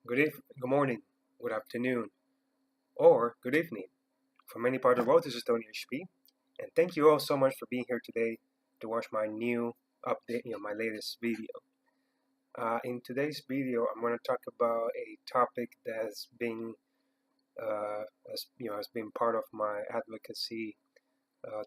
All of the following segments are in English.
Good morning, good afternoon, or good evening. From any part of the world, this is Tony HP, and thank you all so much for being here today to watch my new update, my latest video. In today's video, I'm going to talk about a topic that's been, has been part of my advocacy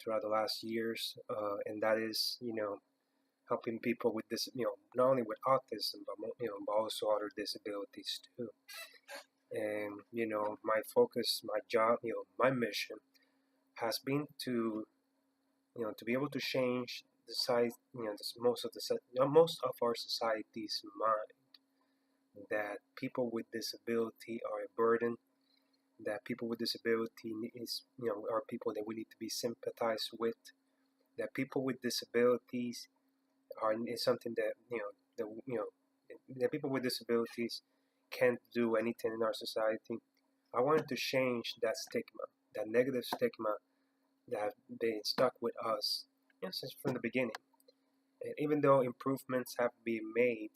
throughout the last years, and that is, helping people with this, not only with autism, but also other disabilities too. And my focus, my job, my mission has been to to be able to change the size, most of our society's mind that people with disability are a burden, that people with disability is are people that we need to be sympathized with, that people with disabilities are is something that that people with disabilities can't do anything in our society. I wanted to change that stigma, that negative stigma that have been stuck with us since from the beginning. And even though improvements have been made,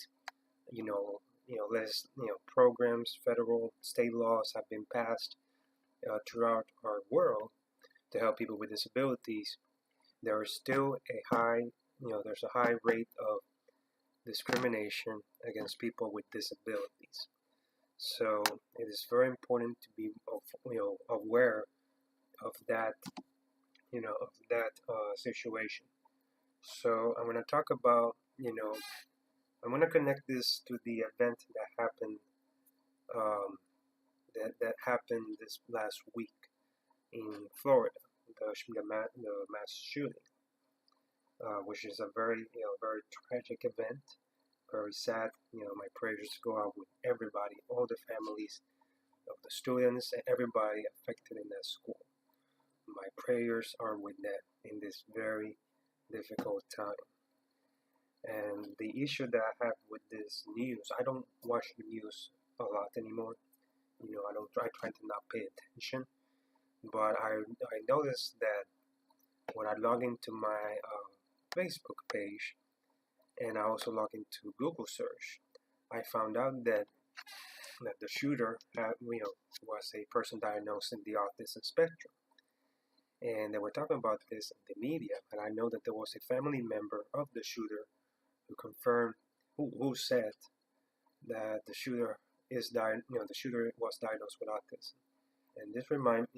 less programs, federal, state laws have been passed throughout our world to help people with disabilities. There is still there's a high rate of discrimination against people with disabilities. So it is very important to be aware of that situation. So I'm going to talk about I'm going to connect this to the event that happened um, that happened this last week in Florida, the mass shooting, which is a very tragic event, very sad. My prayers go out with everybody, all the families of the students and everybody affected in that school. My prayers are with them in this very difficult time. And the issue that I have with this news, I don't watch the news a lot anymore. I try to not pay attention. But I noticed that when I log into my Facebook page and I also log into Google search, I found out that the shooter was a person diagnosed in the autism spectrum. And they were talking about this in the media, and I know that there was a family member of the shooter who confirmed, who said that the shooter the shooter was diagnosed with autism. And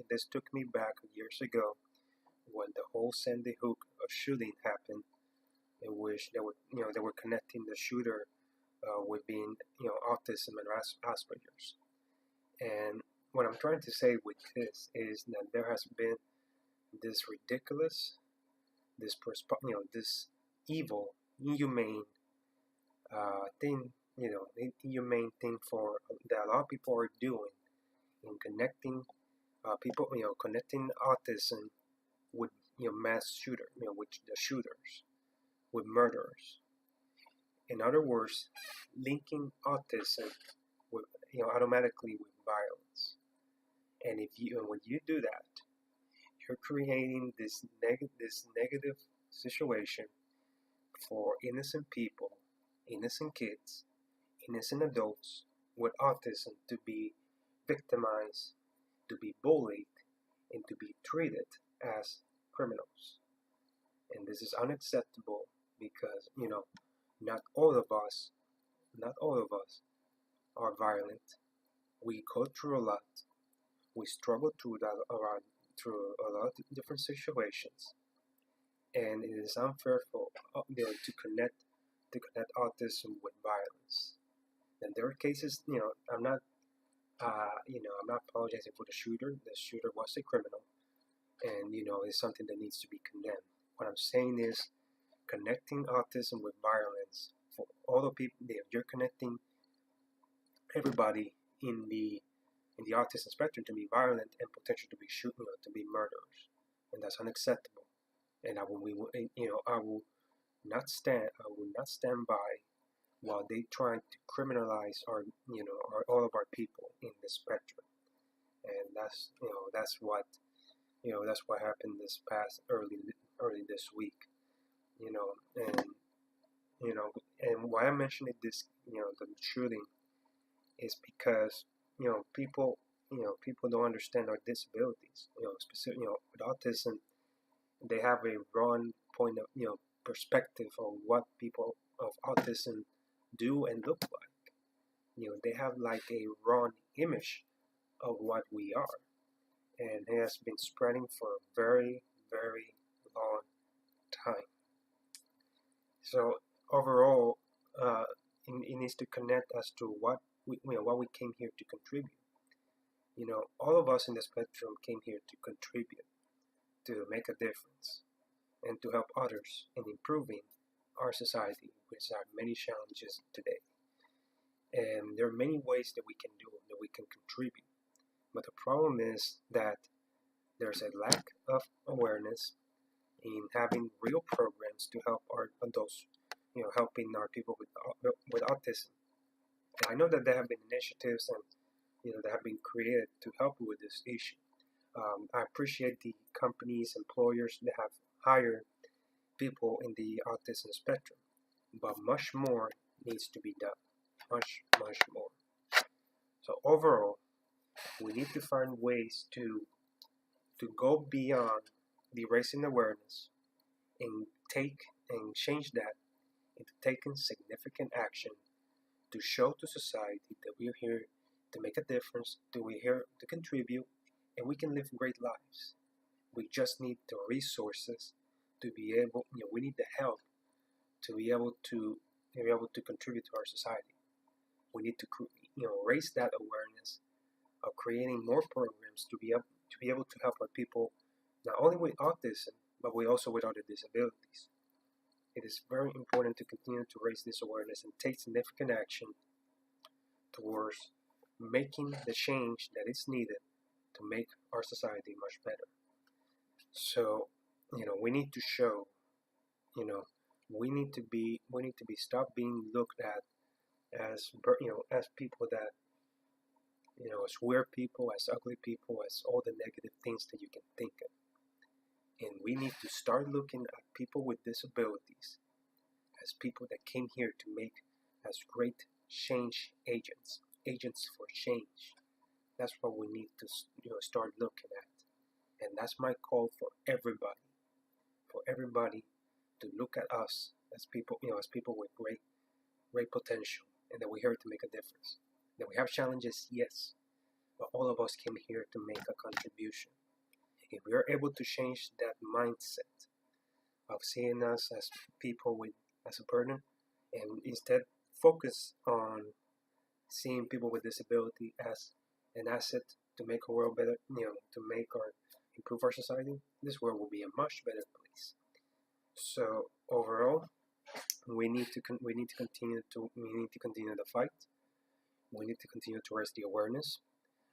this took me back years ago when the whole Sandy Hook shooting happened, in which they were connecting the shooter with being autism and Asperger's. And what I'm trying to say with this is that there has been this ridiculous, this evil, inhumane inhumane thing for that a lot of people are doing in connecting connecting autism with mass shooter, with the shooters, with murderers. In other words, linking autism with automatically with violence. And when you do that, you're creating this negative situation for innocent people, innocent kids, innocent adults with autism to be victimized, to be bullied, and to be treated as criminals. And this is unacceptable because not all of us, not all of us are violent. We go through a lot. We struggle through a lot of different situations, and it is unfair for to connect autism with violence. And there are cases, I'm not apologizing for the shooter. The shooter was a criminal, and it's something that needs to be condemned. What I'm saying is connecting autism with violence for all the people. If you're connecting everybody in the autism spectrum to be violent and potential to be shooting or to be murderers, and that's unacceptable. And I will I will not stand by while they try to criminalize all of our people in the spectrum. And that's what happened this past early this week. You know, and and why I'm mentioning this, the shooting is because people don't understand our disabilities. Specific, with autism, they have a wrong point of perspective on what people of autism do and look like. They have like a wrong image of what we are, and it has been spreading for a very, very long time. So overall, it needs to connect us to what we came here to contribute. All of us in the spectrum came here to contribute, to make a difference, and to help others in improving our society, which have many challenges today. And there are many ways that we can do it, that we can contribute. But the problem is that there's a lack of awareness in having real programs to help our adults, helping our people with autism. And I know that there have been initiatives and that have been created to help with this issue. I appreciate the companies, employers that have hired people in the autism spectrum, but much more needs to be done. Much, much more. So overall, we need to find ways to go beyond the raising awareness and change that into taking significant action to show to society that we're here to make a difference, that we're here to contribute, and we can live great lives. We just need the resources to be able, we need the help to be able to contribute to our society. We need to raise that awareness of creating more programs to be able to help our people not only with autism but also with other disabilities. It is very important to continue to raise this awareness and take significant action towards making the change that is needed to make our society much better. So, we need to show, we need to be stop being looked at as people that as weird people, as ugly people, as all the negative things that you can think of. And we need to start looking at people with disabilities as people that came here to make as great change agents for change. That's what we need to start looking at. And that's my call for everybody to look at us as people, as people with great potential, and that we're here to make a difference. That we have challenges, yes, but all of us came here to make a contribution. If we are able to change that mindset of seeing us as people as a burden, and instead focus on seeing people with disability as an asset to make our world better, to improve our society, this world will be a much better place. So overall, we need to continue the fight. We need to continue to raise the awareness,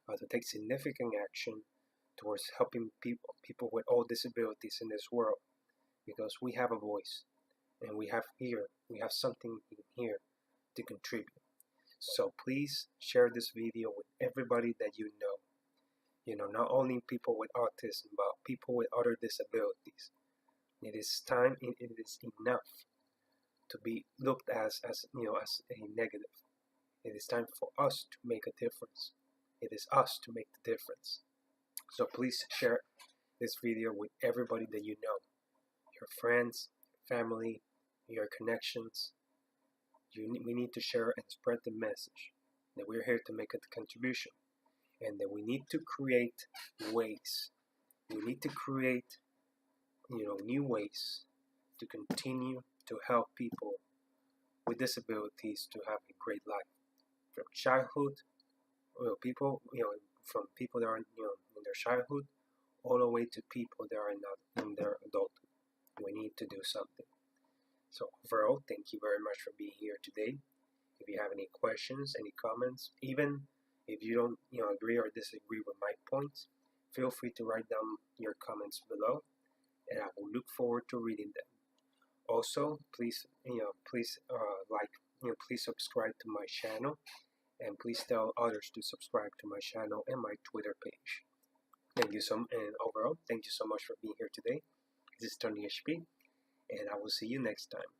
to take significant action towards helping people with all disabilities in this world, because we have a voice, and we have something in here to contribute. So please share this video with everybody that you know. Not only people with autism, but people with other disabilities. It is time. It is enough to be looked as a negative. It is time for us to make a difference. It is us to make the difference. So please share this video with everybody that you know. Your friends, family, your connections. We need to share and spread the message that we're here to make a contribution, and that we need to create ways. We need to create new ways to continue to help people with disabilities to have a great life, from childhood, from people that are in their childhood, all the way to people that are in their adulthood. We need to do something. So overall, thank you very much for being here today. If you have any questions, any comments, even if you don't agree or disagree with my points, feel free to write down your comments below, and I will look forward to reading them. Also, please please subscribe to my channel, and please tell others to subscribe to my channel and my Twitter page. And overall, thank you so much for being here today. This is Tony HP, and I will see you next time.